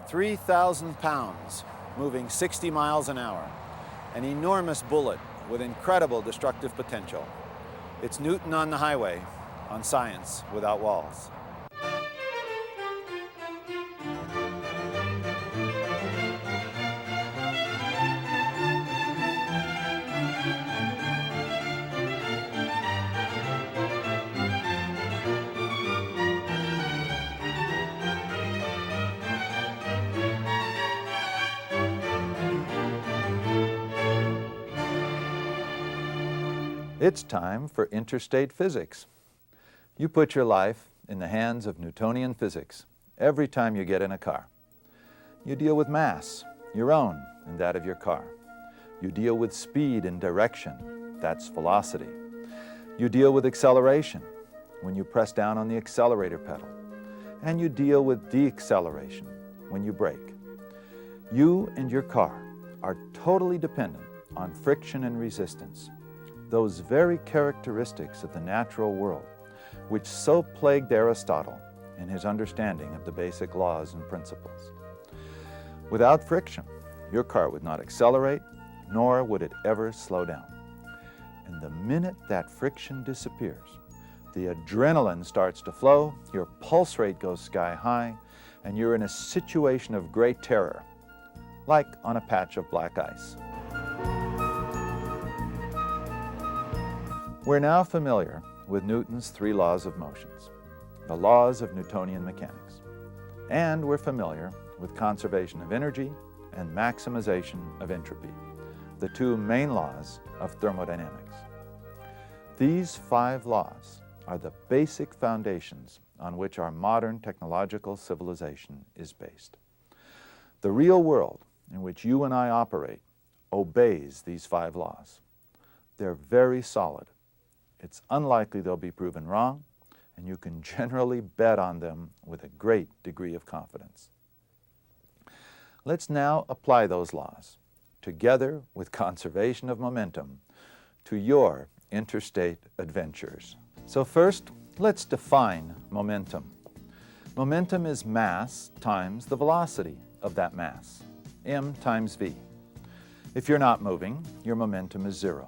3,000 pounds, moving 60 miles an hour. An enormous bullet with incredible destructive potential. It's Newton on the highway, on Science Without Walls. It's time for interstate physics. You put your life in the hands of Newtonian physics every time you get in a car. You deal with mass, your own and that of your car. You deal with speed and direction, that's velocity. You deal with acceleration when you press down on the accelerator pedal. And you deal with deceleration when you brake. You and your car are totally dependent on friction and resistance, those very characteristics of the natural world which so plagued Aristotle in his understanding of the basic laws and principles. Without friction, your car would not accelerate, nor would it ever slow down. And the minute that friction disappears, the adrenaline starts to flow, your pulse rate goes sky high, and you're in a situation of great terror, like on a patch of black ice. We're now familiar with Newton's three laws of motions, the laws of Newtonian mechanics. And we're familiar with conservation of energy and maximization of entropy, the two main laws of thermodynamics. These 5 laws are the basic foundations on which our modern technological civilization is based. The real world in which you and I operate obeys these 5 laws. They're very solid. It's unlikely they'll be proven wrong, and you can generally bet on them with a great degree of confidence. Let's now apply those laws, together with conservation of momentum, to your interstate adventures. So first, let's define momentum. Momentum is mass times the velocity of that mass, m times v. If you're not moving, your momentum is 0.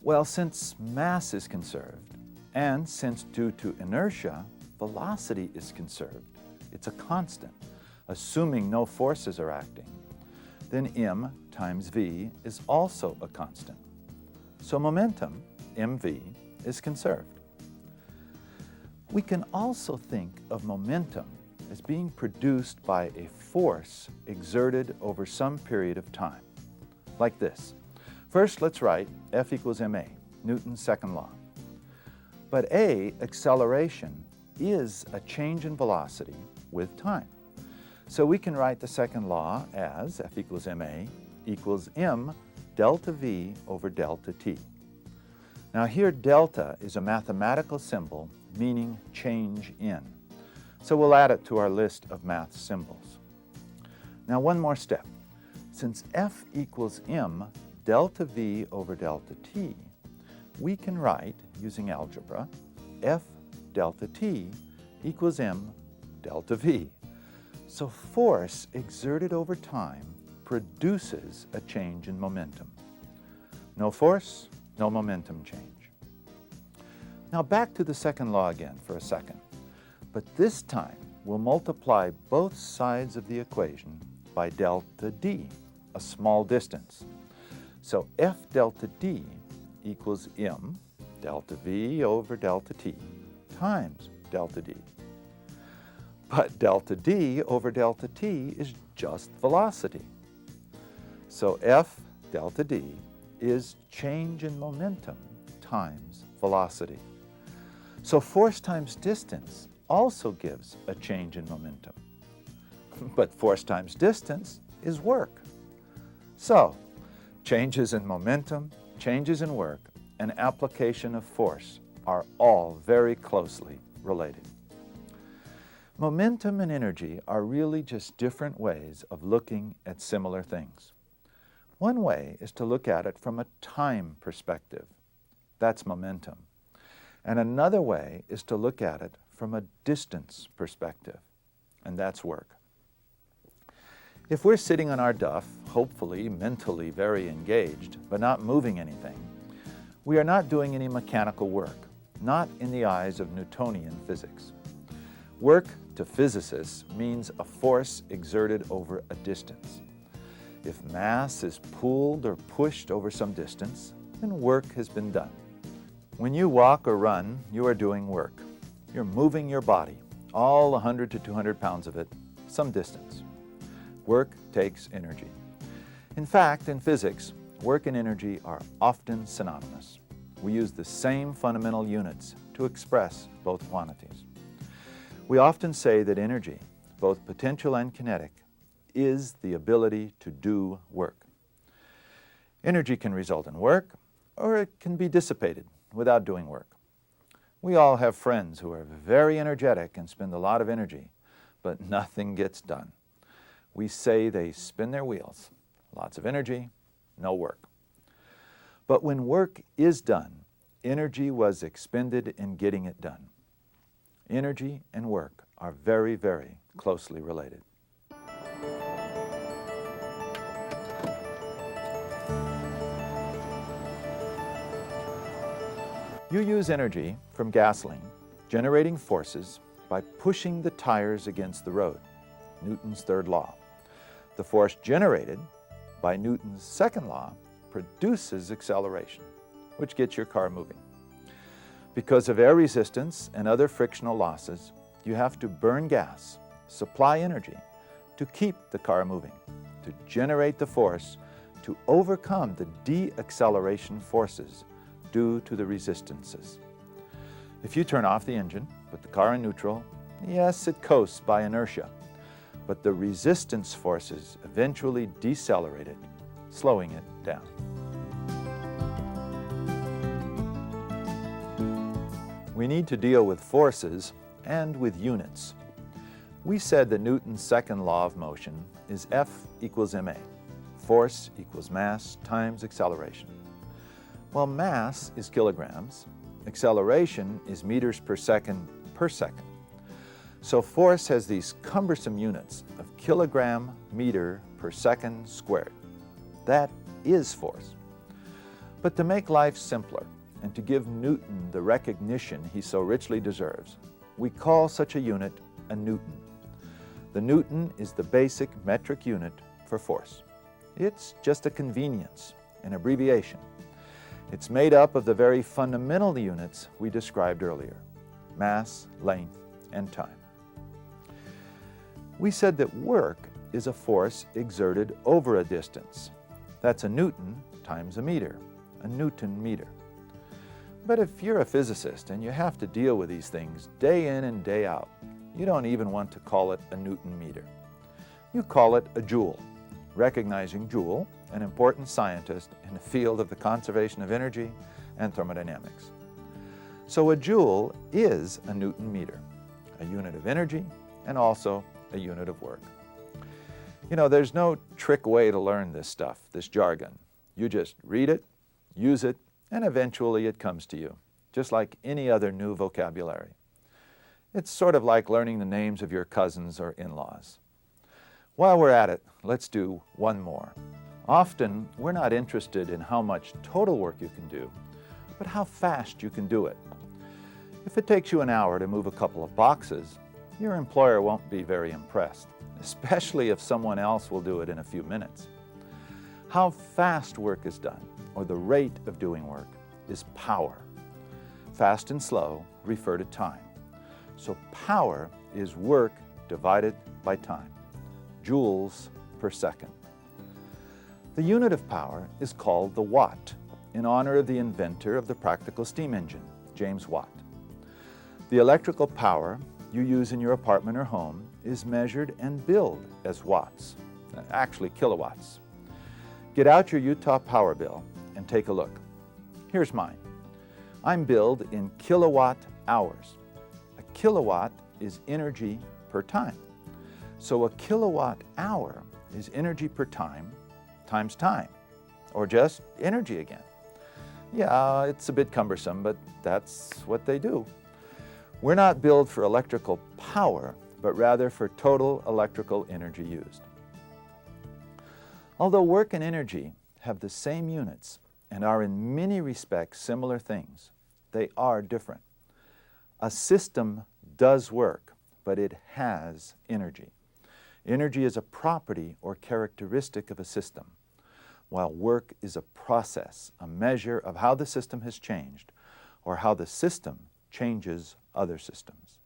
Well, since mass is conserved, and since due to inertia, velocity is conserved, it's a constant, assuming no forces are acting, then m times v is also a constant. So momentum, mv, is conserved. We can also think of momentum as being produced by a force exerted over some period of time, like this. First, let's write F equals ma, Newton's second law. But a, acceleration, is a change in velocity with time. So we can write the second law as F equals ma equals m delta v over delta t. Now here delta is a mathematical symbol meaning change in. So we'll add it to our list of math symbols. Now one more step. Since F equals m delta v over delta t, we can write, using algebra, F delta t equals m delta v. So force exerted over time produces a change in momentum. No force, no momentum change. Now back to the second law again for a second, but this time we'll multiply both sides of the equation by delta d, a small distance. So F delta d equals m delta v over delta t times delta d. But delta d over delta t is just velocity. So F delta d is change in momentum times velocity. So force times distance also gives a change in momentum. But force times distance is work. So changes in momentum, changes in work, and application of force are all very closely related. Momentum and energy are really just different ways of looking at similar things. One way is to look at it from a time perspective. That's momentum. And another way is to look at it from a distance perspective, and that's work. If we're sitting on our duff, hopefully mentally very engaged, but not moving anything, we are not doing any mechanical work, not in the eyes of Newtonian physics. Work to physicists means a force exerted over a distance. If mass is pulled or pushed over some distance, then work has been done. When you walk or run, you are doing work. You're moving your body, all 100 to 200 pounds of it, some distance. Work takes energy. In fact, in physics, work and energy are often synonymous. We use the same fundamental units to express both quantities. We often say that energy, both potential and kinetic, is the ability to do work. Energy can result in work, or it can be dissipated without doing work. We all have friends who are very energetic and spend a lot of energy, but nothing gets done. We say they spin their wheels. Lots of energy, no work. But when work is done, energy was expended in getting it done. Energy and work are very, very closely related. You use energy from gasoline, generating forces by pushing the tires against the road, Newton's third law. The force generated by Newton's second law produces acceleration, which gets your car moving. Because of air resistance and other frictional losses, you have to burn gas, supply energy, to keep the car moving, to generate the force to overcome the de-acceleration forces due to the resistances. If you turn off the engine, put the car in neutral, yes, it coasts by inertia, but the resistance forces eventually decelerate it, slowing it down. We need to deal with forces and with units. We said that Newton's second law of motion is F equals ma, force equals mass times acceleration. Well, mass is kilograms, acceleration is meters per second. So force has these cumbersome units of kilogram meter per second squared. That is force. But to make life simpler and to give Newton the recognition he so richly deserves, we call such a unit a Newton. The Newton is the basic metric unit for force. It's just a convenience, an abbreviation. It's made up of the very fundamental units we described earlier: mass, length, and time. We said that work is a force exerted over a distance. That's a Newton times a meter, a Newton meter. But if you're a physicist and you have to deal with these things day in and day out, you don't even want to call it a Newton meter. You call it a joule, recognizing Joule, an important scientist in the field of the conservation of energy and thermodynamics. So a joule is a Newton meter, a unit of energy and also a unit of work. You know, there's no trick way to learn this stuff, this jargon. You just read it, use it, and eventually it comes to you, just like any other new vocabulary. It's sort of like learning the names of your cousins or in-laws. While we're at it, let's do one more. Often, we're not interested in how much total work you can do, but how fast you can do it. If it takes you an hour to move a couple of boxes, your employer won't be very impressed, especially if someone else will do it in a few minutes. How fast work is done, or the rate of doing work, is power. Fast and slow refer to time. So power is work divided by time, joules per second. The unit of power is called the watt, in honor of the inventor of the practical steam engine, James Watt. The electrical power you use in your apartment or home is measured and billed as watts, actually kilowatts. Get out your Utah power bill and take a look. Here's mine. I'm billed in kilowatt hours. A kilowatt is energy per time. So a kilowatt hour is energy per time times time, or just energy again. Yeah, it's a bit cumbersome, but that's what they do. We're not billed for electrical power, but rather for total electrical energy used. Although work and energy have the same units and are in many respects similar things, they are different. A system does work, but it has energy. Energy is a property or characteristic of a system, while work is a process, a measure of how the system has changed or how the system changes other systems.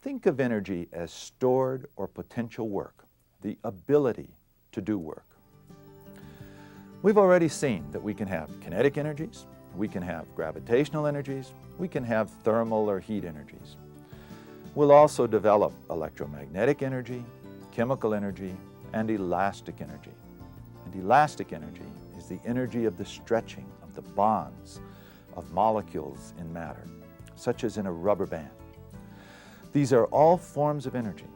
Think of energy as stored or potential work, the ability to do work. We've already seen that we can have kinetic energies, we can have gravitational energies, we can have thermal or heat energies. We'll also develop electromagnetic energy, chemical energy, and elastic energy. And elastic energy is the energy of the stretching of the bonds of molecules in matter, such as in a rubber band. These are all forms of energy,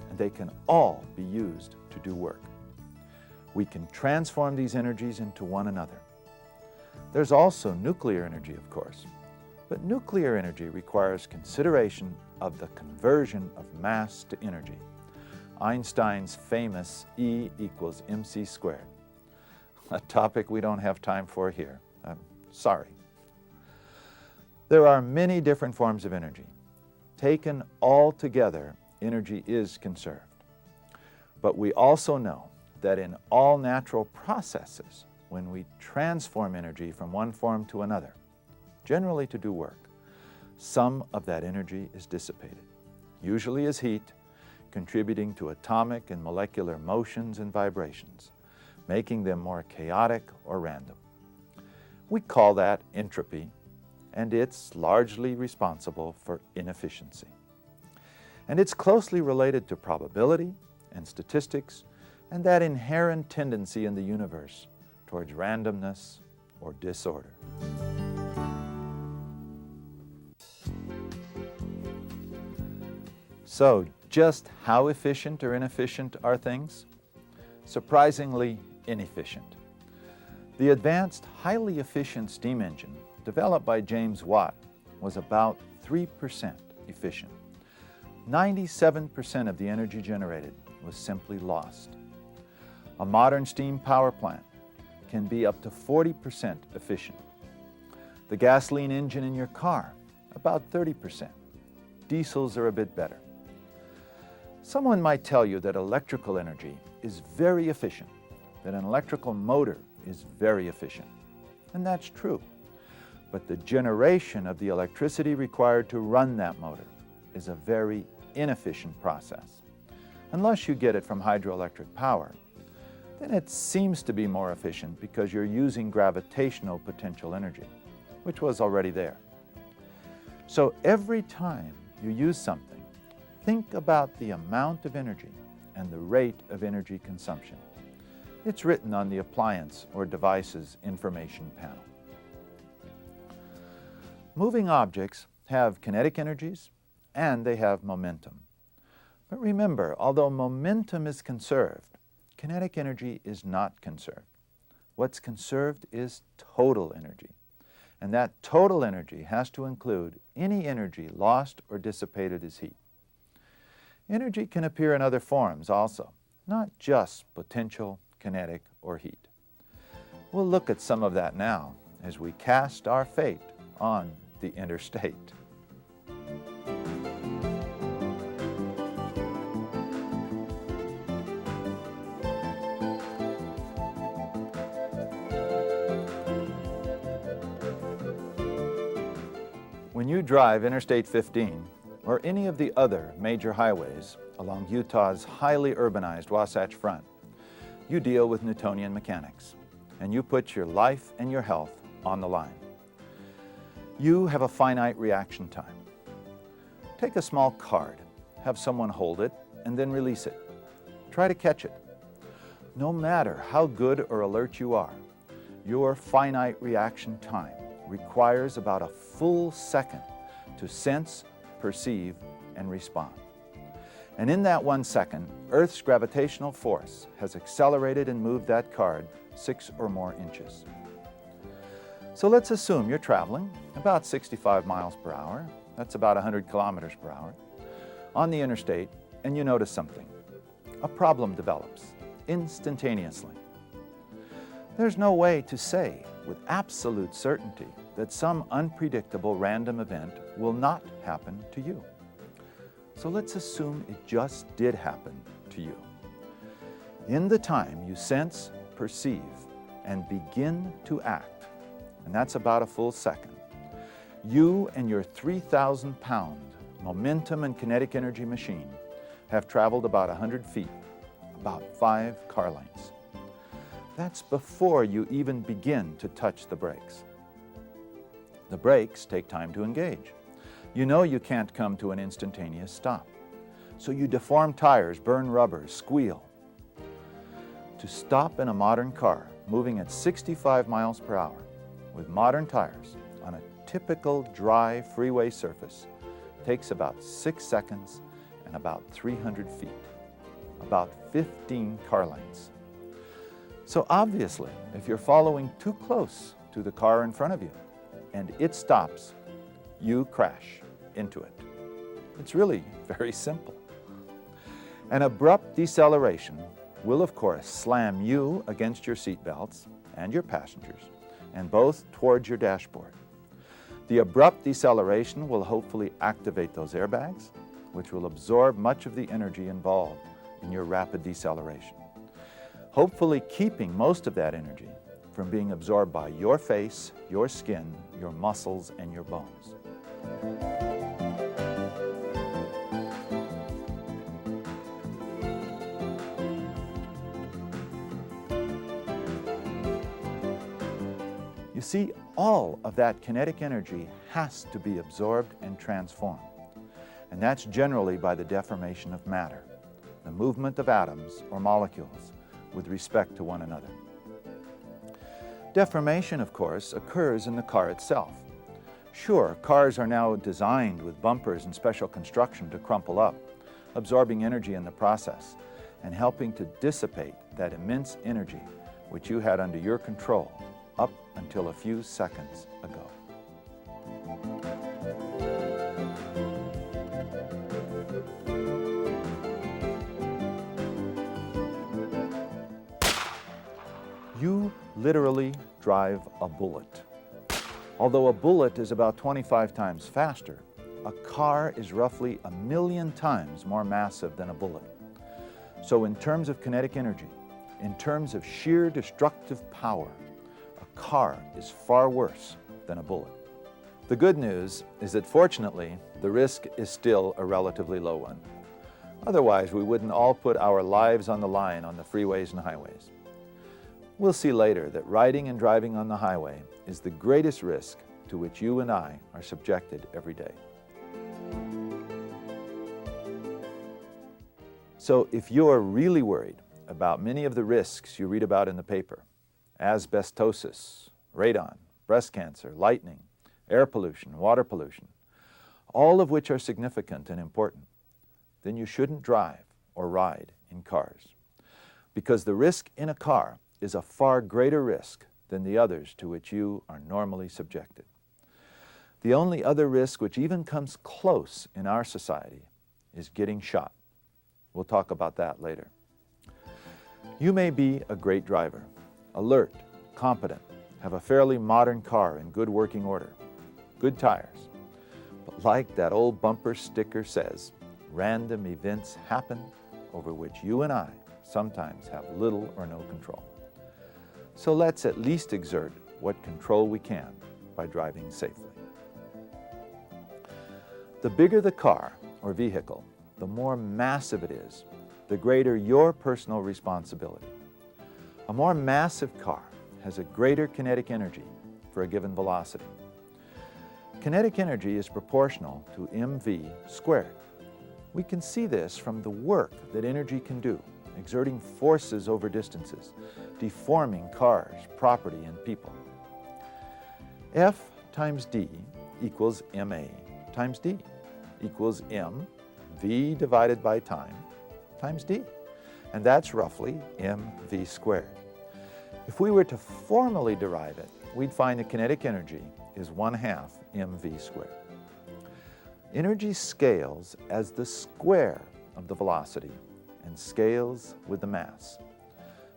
and they can all be used to do work. We can transform these energies into one another. There's also nuclear energy, of course, but nuclear energy requires consideration of the conversion of mass to energy, Einstein's famous E equals mc squared, a topic we don't have time for here. I'm sorry. There are many different forms of energy. Taken all together, energy is conserved. But we also know that in all natural processes, when we transform energy from one form to another, generally to do work, some of that energy is dissipated, usually as heat, contributing to atomic and molecular motions and vibrations, making them more chaotic or random. We call that entropy, and it's largely responsible for inefficiency. And it's closely related to probability and statistics and that inherent tendency in the universe towards randomness or disorder. So, just how efficient or inefficient are things? Surprisingly inefficient. The advanced, highly efficient steam engine developed by James Watt was about 3% efficient. 97% of the energy generated was simply lost. A modern steam power plant can be up to 40% efficient. The gasoline engine in your car, about 30%. Diesels are a bit better. Someone might tell you that electrical energy is very efficient, that an electrical motor is very efficient. And that's true. But the generation of the electricity required to run that motor is a very inefficient process. Unless you get it from hydroelectric power, then it seems to be more efficient because you're using gravitational potential energy, which was already there. So every time you use something, think about the amount of energy and the rate of energy consumption. It's written on the appliance or device's information panel. Moving objects have kinetic energies and they have momentum. But remember, although momentum is conserved, kinetic energy is not conserved. What's conserved is total energy. And that total energy has to include any energy lost or dissipated as heat. Energy can appear in other forms also, not just potential, kinetic, or heat. We'll look at some of that now as we cast our fate on the Interstate. When you drive Interstate 15, or any of the other major highways along Utah's highly urbanized Wasatch Front, you deal with Newtonian mechanics, and you put your life and your health on the line. You have a finite reaction time. Take a small card, have someone hold it, and then release it. Try to catch it. No matter how good or alert you are, your finite reaction time requires about a full second to sense, perceive, and respond. And in that 1 second, Earth's gravitational force has accelerated and moved that card 6 or more inches. So let's assume you're traveling about 65 miles per hour, that's about 100 kilometers per hour, on the interstate, and you notice something. A problem develops instantaneously. There's no way to say with absolute certainty that some unpredictable random event will not happen to you. So let's assume it just did happen to you. In the time you sense, perceive, and begin to act, and that's about a full second, you and your 3,000-pound momentum and kinetic energy machine have traveled about 100 feet, about 5 car lengths. That's before you even begin to touch the brakes. The brakes take time to engage. You know you can't come to an instantaneous stop. So you deform tires, burn rubber, squeal. To stop in a modern car moving at 65 miles per hour with modern tires on a typical dry freeway surface takes about 6 seconds and about 300 feet, about 15 car lengths. So obviously, if you're following too close to the car in front of you and it stops, you crash into it. It's really very simple. An abrupt deceleration will, of course, slam you against your seat belts and your passengers, and both towards your dashboard. The abrupt deceleration will hopefully activate those airbags, which will absorb much of the energy involved in your rapid deceleration, hopefully keeping most of that energy from being absorbed by your face, your skin, your muscles, and your bones. You see, all of that kinetic energy has to be absorbed and transformed. And that's generally by the deformation of matter, the movement of atoms or molecules with respect to one another. Deformation, of course, occurs in the car itself. Sure, cars are now designed with bumpers and special construction to crumple up, absorbing energy in the process and helping to dissipate that immense energy which you had under your control up until a few seconds ago. You literally drive a bullet. Although a bullet is about 25 times faster, a car is roughly 1,000,000 times more massive than a bullet. So in terms of kinetic energy, in terms of sheer destructive power, a car is far worse than a bullet. The good news is that fortunately, the risk is still a relatively low one. Otherwise, we wouldn't all put our lives on the line on the freeways and highways. We'll see later that riding and driving on the highway is the greatest risk to which you and I are subjected every day. So if you're really worried about many of the risks you read about in the paper, asbestosis, radon, breast cancer, lightning, air pollution, water pollution, all of which are significant and important, then you shouldn't drive or ride in cars. Because the risk in a car is a far greater risk than the others to which you are normally subjected. The only other risk which even comes close in our society is getting shot. We'll talk about that later. You may be a great driver, alert, competent, have a fairly modern car in good working order, good tires. But like that old bumper sticker says, random events happen over which you and I sometimes have little or no control. So let's at least exert what control we can by driving safely. The bigger the car or vehicle, the more massive it is, the greater your personal responsibility. A more massive car has a greater kinetic energy for a given velocity. Kinetic energy is proportional to mv squared. We can see this from the work that energy can do, exerting forces over distances, deforming cars, property, and people. F times d equals ma times d equals m v divided by time times d, and that's roughly mv squared. If we were to formally derive it, we'd find the kinetic energy is 1/2 mv squared. Energy scales as the square of the velocity and scales with the mass.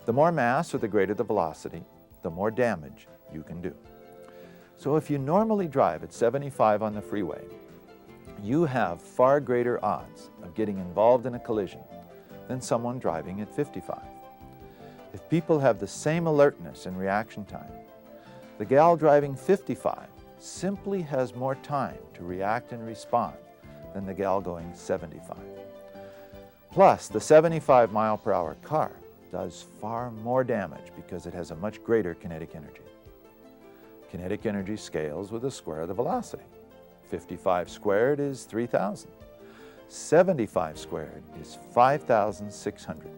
The more mass or the greater the velocity, the more damage you can do. So if you normally drive at 75 on the freeway, you have far greater odds of getting involved in a collision than someone driving at 55. If people have the same alertness and reaction time, the gal driving 55 simply has more time to react and respond than the gal going 75. Plus, the 75-mile-per-hour car does far more damage because it has a much greater kinetic energy. Kinetic energy scales with the square of the velocity. 55 squared is 3,000. 75 squared is 5,600.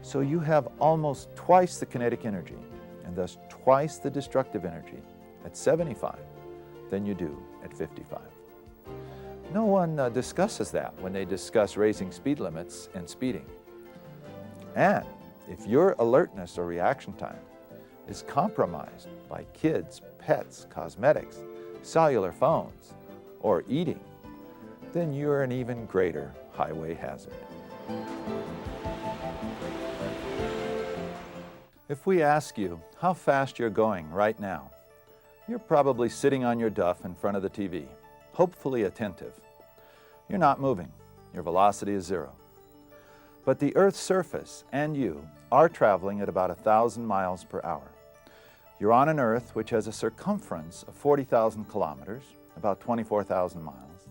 So you have almost twice the kinetic energy, and thus twice the destructive energy, at 75 than you do at 55. No one discusses that when they discuss raising speed limits and speeding. And if your alertness or reaction time is compromised by kids, pets, cosmetics, cellular phones, or eating, then you're an even greater highway hazard. If we ask you how fast you're going right now, you're probably sitting on your duff in front of the TV, hopefully attentive. You're not moving. Your velocity is 0. But the Earth's surface and you are traveling at about 1,000 miles per hour. You're on an Earth which has a circumference of 40,000 kilometers, about 24,000 miles,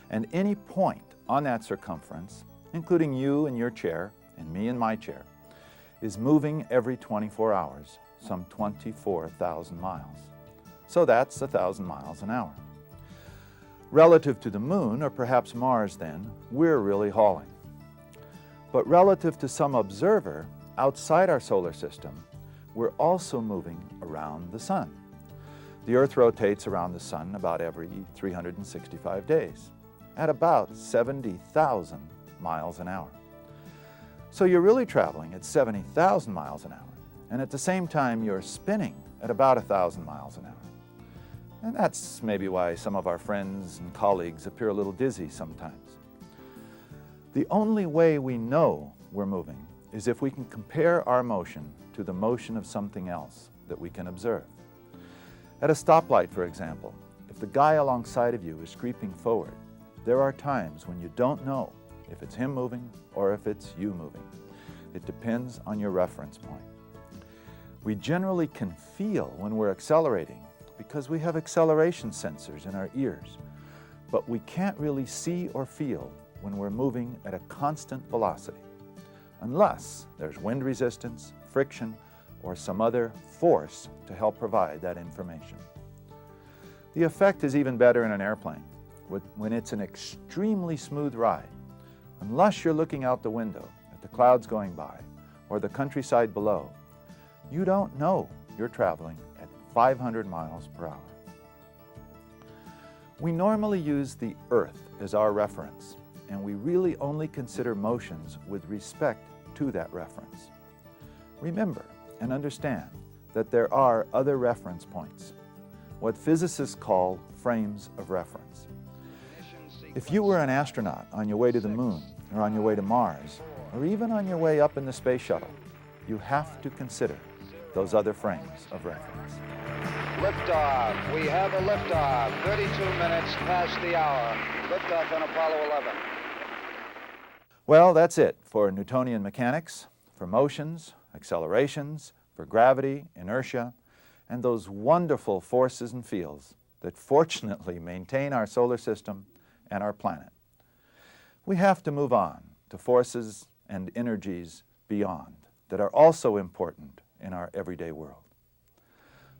and any point on that circumference, including you in your chair and me in my chair, is moving every 24 hours, some 24,000 miles. So that's 1,000 miles an hour. Relative to the Moon, or perhaps Mars then, we're really hauling. But relative to some observer outside our solar system, we're also moving around the Sun. The Earth rotates around the Sun about every 365 days, at about 70,000 miles an hour. So you're really traveling at 70,000 miles an hour, and at the same time you're spinning at about 1,000 miles an hour. And that's maybe why some of our friends and colleagues appear a little dizzy sometimes. The only way we know we're moving is if we can compare our motion to the motion of something else that we can observe. At a stoplight, for example, if the guy alongside of you is creeping forward, there are times when you don't know if it's him moving or if it's you moving. It depends on your reference point. We generally can feel when we're accelerating because we have acceleration sensors in our ears, but we can't really see or feel when we're moving at a constant velocity, unless there's wind resistance, friction, or some other force to help provide that information. The effect is even better in an airplane when it's an extremely smooth ride. Unless you're looking out the window at the clouds going by or the countryside below, you don't know you're traveling at 500 miles per hour. We normally use the Earth as our reference, and we really only consider motions with respect to that reference. Remember and understand that there are other reference points, what physicists call frames of reference. If you were an astronaut on your way to the Moon, or on your way to Mars, or even on your way up in the space shuttle, you have to consider those other frames of reference. Liftoff. We have a liftoff. 32 minutes past the hour. Liftoff on Apollo 11. Well, that's it for Newtonian mechanics, for motions, accelerations, for gravity, inertia, and those wonderful forces and fields that fortunately maintain our solar system and our planet. We have to move on to forces and energies beyond that are also important in our everyday world.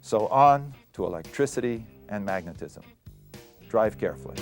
So on to electricity and magnetism. Drive carefully.